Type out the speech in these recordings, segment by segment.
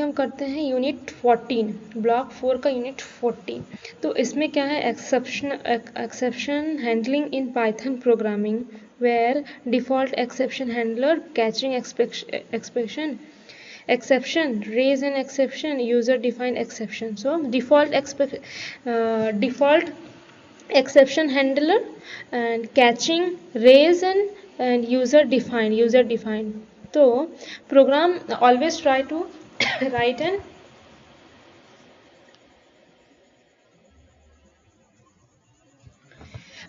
हम करते हैं यूनिट 14, ब्लॉक 4 का यूनिट 14। तो इसमें क्या है, exception handling in Python programming, where default exception handler, catching expression exception, raise an exception, user defined exception. So default exception handler and catching, raise and user defined. So program always try to write an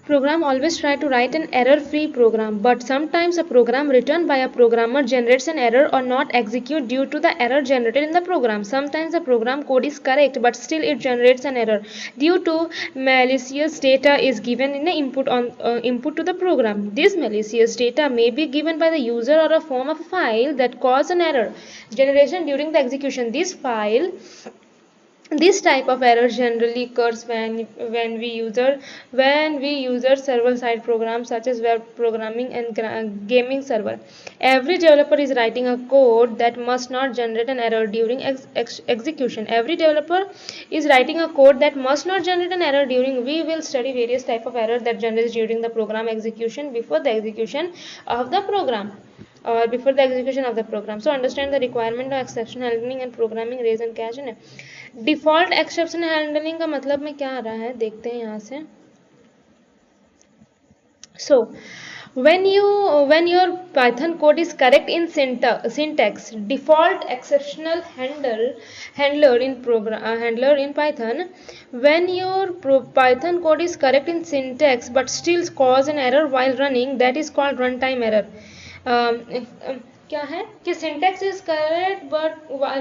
program always try to write an error-free program, but sometimes a program written by a programmer generates an error or not execute due to the error generated in the program. Sometimes the program code is correct, but still it generates an error due to malicious data is given in the input to the program. This malicious data may be given by the user or a form of a file that cause an error generation during the execution. This type of error generally occurs when we use server-side programs such as web programming and gaming server. Every developer is writing a code that must not generate an error during execution. Every developer is writing a code that must not generate an error during. We will study various type of error that generates during the program execution before the execution of the program. Or before the execution of the program. So understand the requirement of exception handling and programming, raise and catch. Default exception handling का मतलब में क्या आ रहा है, देखते हैं यहाँ से. So when your Python code is correct in syntax, default exceptional handler in Python, when your Python code is correct in syntax but still cause an error while running, that is called runtime error. क्या है कि syntax is correct but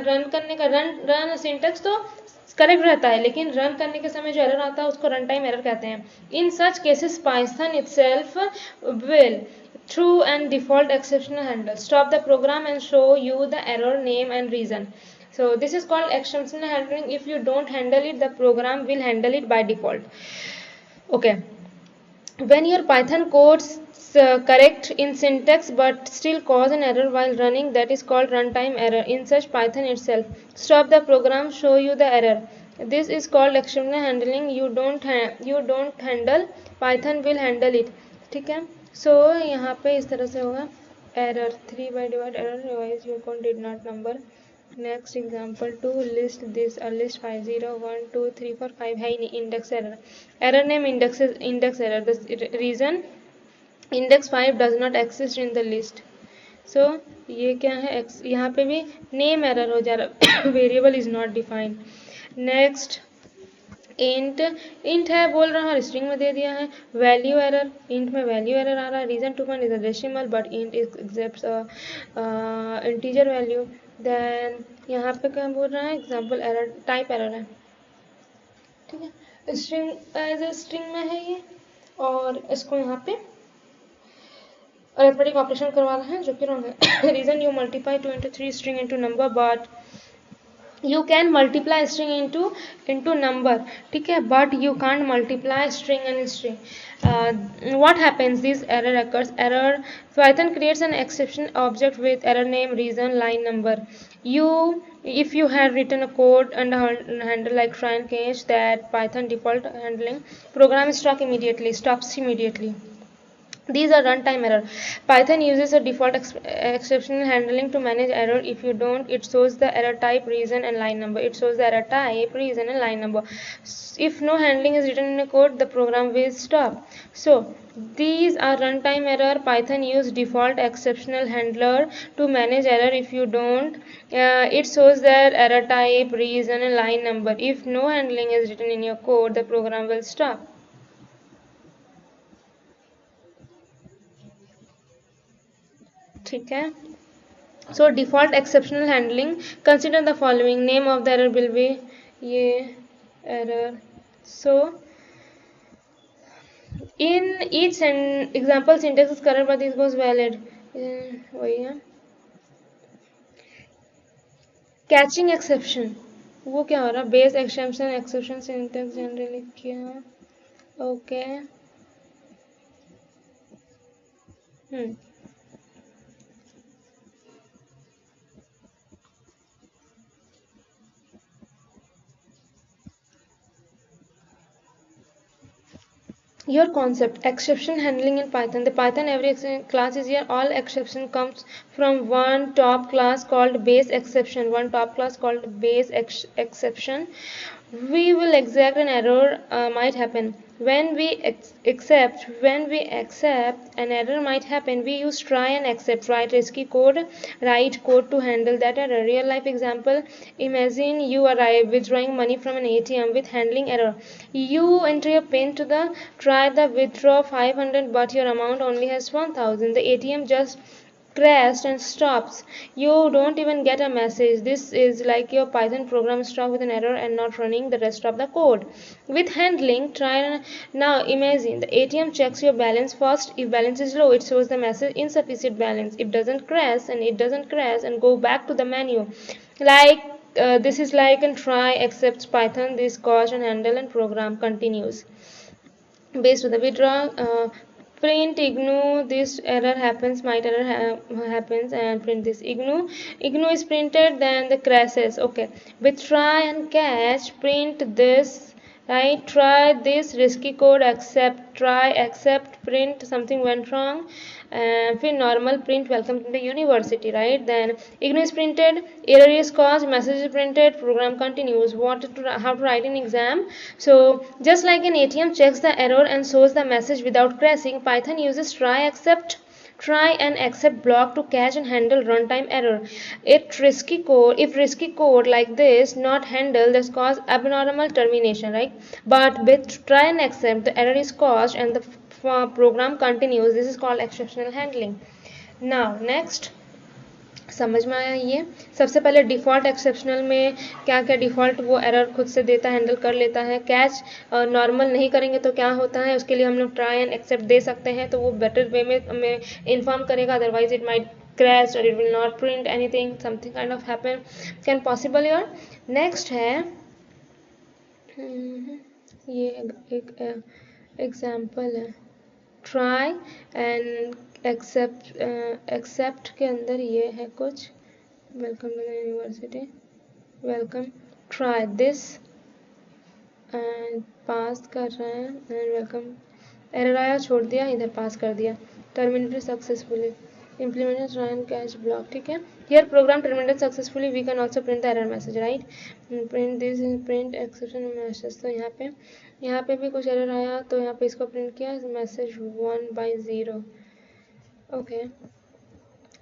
run करने का run syntax तो correct रहता है, लेकिन run करने के समय जो एरर आता है उसको रन टाइम एरर कहते हैं. In such cases Python itself will through and default exceptional handler stop the program and show you the error name and reason. So this is called exceptional handling. If you don't handle it, the program will handle it by default. Okay, when your Python codes correct in syntax but still cause an error while running, that is called runtime error. In such, Python itself stop the program, show you the error. This is called exceptional handling. You don't handle, Python will handle it. ठीक है. So यहाँ पे इस तरह से होगा. Error 3 by divide error revise your code did not number. Next example 2, list this list 5 0 1 2 3 4 5 है index error. Error name index error. The reason index 5 does not exist in the list. So ये क्या है, यहाँ पे भी name error हो जा रहा, variable is not defined. Next int है बोल रहा है, स्ट्रिंग में दे दिया है. वैल्यू एरर, इंट में वैल्यू एरर आ रहा है. Reason to find is a decimal but int accepts integer value. Then यहाँ पे क्या बोल रहा है, एग्जांपल एरर टाइप एरर है. ठीक है, स्ट्रिंग एज ए स्ट्रिंग में है ये, और इसको यहाँ पे अरिथमेटिक ऑपरेशन करवा रहा है जो कि रॉन्ग है. Reason you multiply 2 into 3 string into number, but you can multiply string into number. ठीक है, but you can't multiply string and string. What happens, this error occurs. Error, Python creates an exception object with error name, reason, line number. If you had written a code and a handle like try and catch, that Python default handling program stops immediately. These are runtime error. Python uses a default exceptional handling to manage error. If you don't, it shows the error type, reason and line number. It shows the error type, reason and line number. If no handling is written in a code, the program will stop. So these are runtime error. Python use default exceptional handler to manage error. If you don't, it shows the error type, reason and line number. If no handling is written in your code, the program will stop. ठीक है. So default exceptional handling, consider the following. Name of the error will be ये error. So in each example syntax is correct but this was valid. वही है. Catching exception, वो क्या हो रहा है, base exception syntax generally क्या. Okay. Your concept exception handling in Python. The Python every class is here. All exception comes from one top class called base exception. One top class called base exception. We will exact an error might happen when we accept an error might happen. We use try and accept. Write code to handle that error. Real life example: imagine you arrive withdrawing money from an ATM with handling error. You enter your pin to the try the withdraw 500, but your amount only has 1000. The ATM just crashed and stops. You don't even get a message. This is like your Python program stuck with an error and not running the rest of the code. With handling, try now imagine the ATM checks your balance first. If balance is low, it shows the message insufficient balance. If doesn't crash and go back to the menu. Like this is like and try accepts Python. This cause and handle and program continues. Based on the withdraw print ignore this error happens might error happens and print this ignore is printed, then the crashes. Okay, with try and catch print this, right? Try this risky code, accept, try accept, print something went wrong, and फिर normal print welcome to the university, right? Then ignore is printed, error is caused, message is printed, program continues. How to write an exam? So just like an ATM checks the error and shows the message without crashing, Python uses try and accept block to catch and handle runtime error. If risky code like this not handled, this cause abnormal termination, right? But with try and accept, the error is caused and the program continues. This is called exceptional handling. Now next, समझ में आया ये? सबसे पहले default exceptional में क्या क्या default वो एरर खुद से देता है, हैंडल कर लेता है. कैच नॉर्मल नहीं करेंगे तो क्या होता है, उसके लिए हम लोग ट्राई एंड एक्सेप्ट दे सकते हैं, तो वो बेटर वे में हमें इन्फॉर्म करेगा. अदरवाइज इट माइट क्रैश और it will not print anything, something kind of happen can possible your. Next है ये एक एग्जाम्पल है ट्राई एंड एक्सेप्ट के अंदर ये है कुछ. Welcome to the university, welcome, try this and pass कर रहे हैं एंड वेलकम. एरर आया, छोड़ दिया, इधर पास कर दिया. Terminated successfully, implemented try and catch block. ठीक है, here program terminated successfully. We can also print the error message, right? Print this print exception message. तो यहाँ पे भी कुछ एरर आया तो यहाँ पे इसको प्रिंट किया message 1/0. Okay,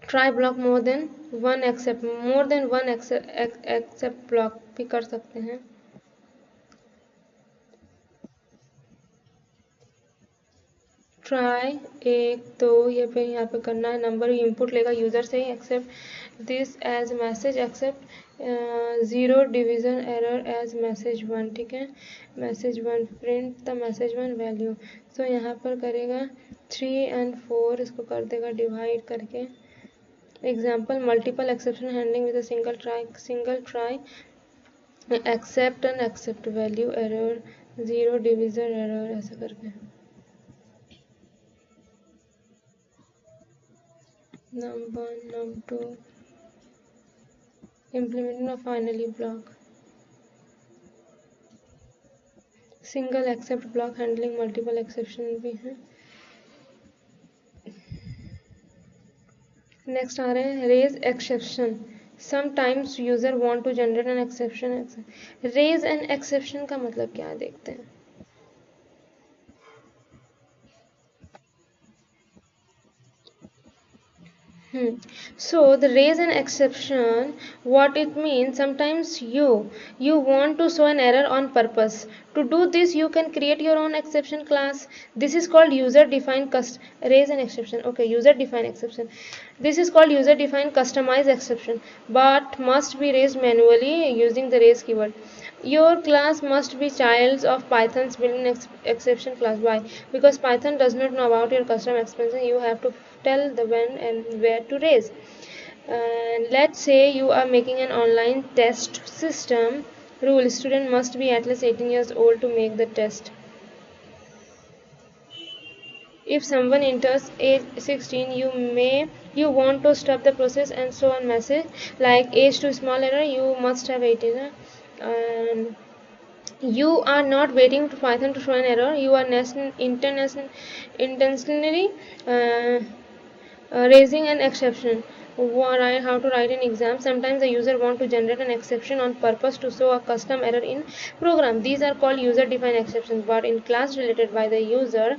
try block more than one except block भी कर सकते हैं. ट्राई एक तो ये पे यहाँ पे करना है, नंबर इनपुट लेगा यूज़र से ही. Except this as message, except 0 division error as message 1. ठीक है, message 1 print the message 1 value. So यहाँ पर करेगा 3 and 4, इसको कर देगा डिवाइड करके. Example multiple exception handling with single try except and except value error 0 division error, ऐसा करके. num1 num2 implementing a finally block. Single except block handling multiple exception भी है. नेक्स्ट आ रहे हैं raise exception. Sometimes user want to generate an exception. Raise an exception का मतलब क्या है, देखते हैं. So the raise an exception, what it means, sometimes you want to show an error on purpose. To do this you can create your own exception class. This is called user defined raise an exception. Okay, user defined exception, this is called user defined customized exception, but must be raised manually using the raise keyword. Your class must be child of Python's built-in exception class. Why? Because Python does not know about your custom exception. You have to tell the when and where to raise. Let's say you are making an online test system. Rule: student must be at least 18 years old to make the test. If someone enters age 16, you want to stop the process and show a message like age too small error. You must have 18. And You are not waiting for Python to show an error. You are intentionally raising an exception. How to write an exam. Sometimes the user want to generate an exception on purpose to show a custom error in program. These are called user defined exceptions, but in class related by the user,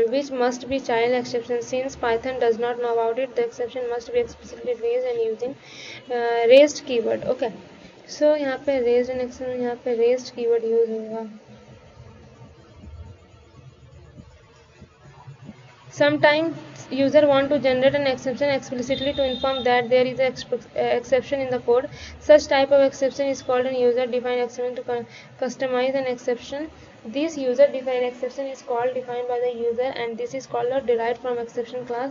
which must be child exception. Since Python does not know about it, the exception must be explicitly raised and using raised keyword. Okay, so यहाँ पे raised and exception, यहाँ पे raised keyword use होगा. Sometimes user want to generate an exception explicitly to inform that there is an exception in the code. Such type of exception is called an user defined exception to customize an exception. This user defined exception is called defined by the user, and this is called a derived from exception class.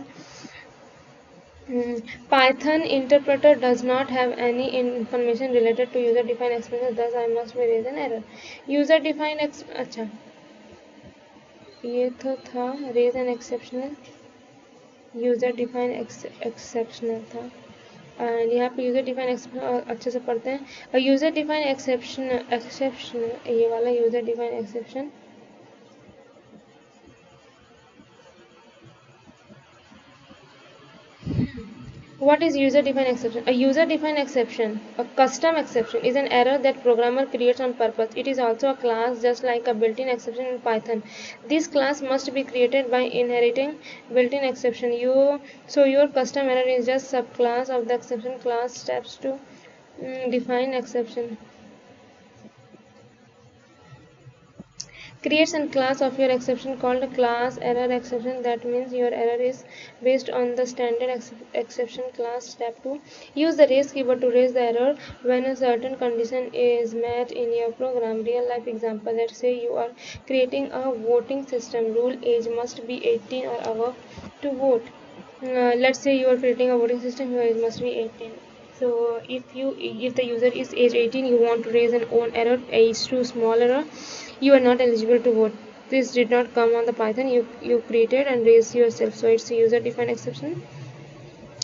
Python interpreter does not have any information related to user defined exception, thus I must be raise an error. User defined अच्छा ये तो था raise an exceptional, user define exceptional था. And यहाँ पे user define exceptional अच्छे से पढ़ते हैं. यूज़र डिफाइन एक्सेप्शन ये वाला user define exception. What is user-defined exception? A user-defined exception, a custom exception, is an error that programmer creates on purpose. It is also a class, just like a built-in exception in Python. This class must be created by inheriting built-in exception. So your custom error is just subclass of the exception class. Steps to define exception. Creates a class of your exception called a class error exception. That means your error is based on the standard exception class. Step 2. Use the raise keyword to raise the error when a certain condition is met in your program. Real life example. Let's say you are creating a voting system. Rule age must be 18 or above to vote. Let's say you are creating a voting system. Your age must be 18. So if the user is age 18, you want to raise an own error, age too small error, you are not eligible to vote. This did not come on the Python, you created and raised yourself. So it's a user defined exception.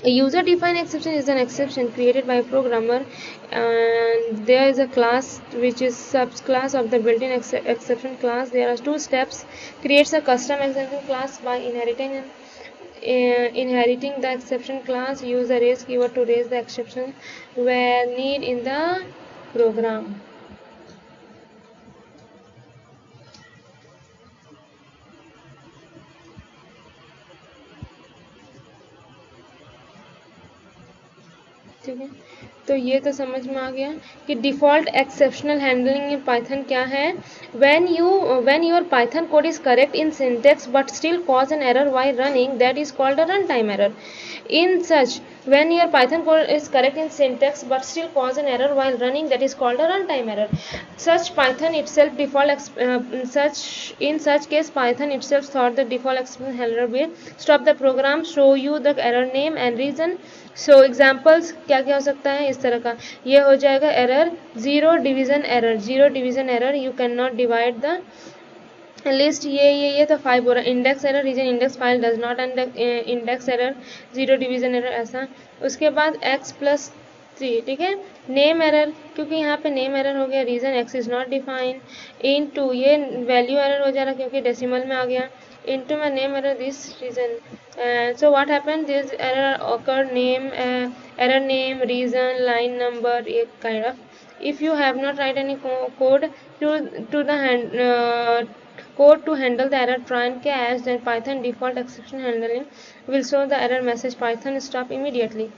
A user defined exception is an exception created by a programmer, and there is a class which is subclass of the built-in exception class. There are two steps. Creates a custom exception class by inheriting the exception class. Use the raise keyword to raise the exception where need in the program. ठीक है, तो ये तो समझ में आ गया कि default exceptional handling in Python क्या है. When your Python code is correct in syntax but still cause an error while running, that is called a run time error. In such, when your Python code is correct in syntax but still cause an error while running, that is called a runtime error. Such Python itself in such case Python itself thought the default exception error will stop the program, show you the error name and reason. So examples क्या क्या हो सकता है इस तरह का. ये हो जाएगा error zero division error. You cannot divide the list. ये तो 5 हो रहा है. Index error, reason index file does not index error, zero division error ऐसा. उसके बाद x+3, ठीक है. नेम एरर, क्योंकि यहाँ पे नेम एरर हो गया. Reason x is not define. Into ये वैल्यू एरर हो जा रहा क्योंकि डेसिमल में आ गया. into my name error this reason. So what happened, this error occurred error name, reason, line number, a kind of. If you have not write any code to the code to handle the error, try and catch, then Python default exception handling will show the error message. Python stop immediately.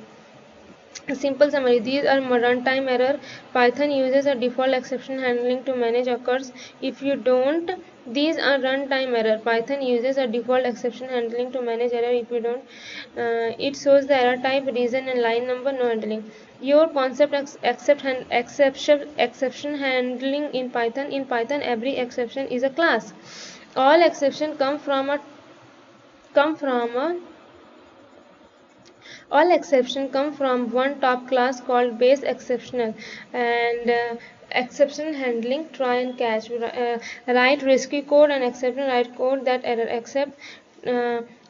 A simple summary, these are runtime error. Python uses a default exception handling to manage occurs. If you don't, these are runtime error. Python uses a default exception handling to manage error. If you don't, it shows the error type, reason and line number, no handling. Your concept exception handling in Python. In Python, every exception is a class. All exception come from a all exception come from one top class called base exceptional, and exception handling, try and catch. Write risky code and exception write code that error accept.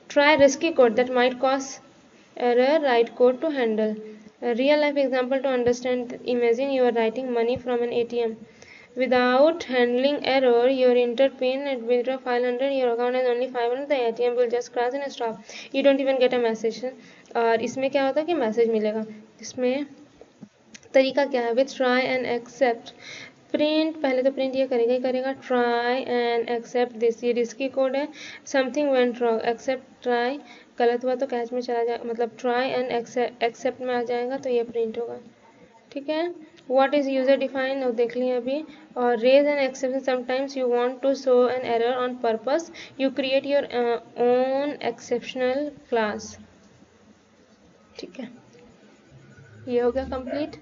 Try risky code that might cause error, write code to handle. A real life example to understand. Imagine you are writing money from an ATM. Without handling error, your enter pin at withdraw 500, your account has only 500, the ATM will just crash and stop. You don't even get a message. और इसमें क्या होता है कि message मिलेगा. इसमें तरीका क्या है? With try and except print, पहले तो प्रिंट ये करेगा ही करेगा. ट्राई एंड एक्सेप्ट दिस, ये रिस्की कोड है. Something went wrong, except try, गलत हुआ तो कैच में चला जाएगा, मतलब ट्राई एंड एक्सेप्ट में आ जाएगा तो ये प्रिंट होगा. ठीक है. व्हाट इज यूजर डिफाइन, देख लिया अभी. और raise an exception, sometimes you want to show an error on purpose, you create your own exceptional class. ठीक है, ये हो गया कंप्लीट.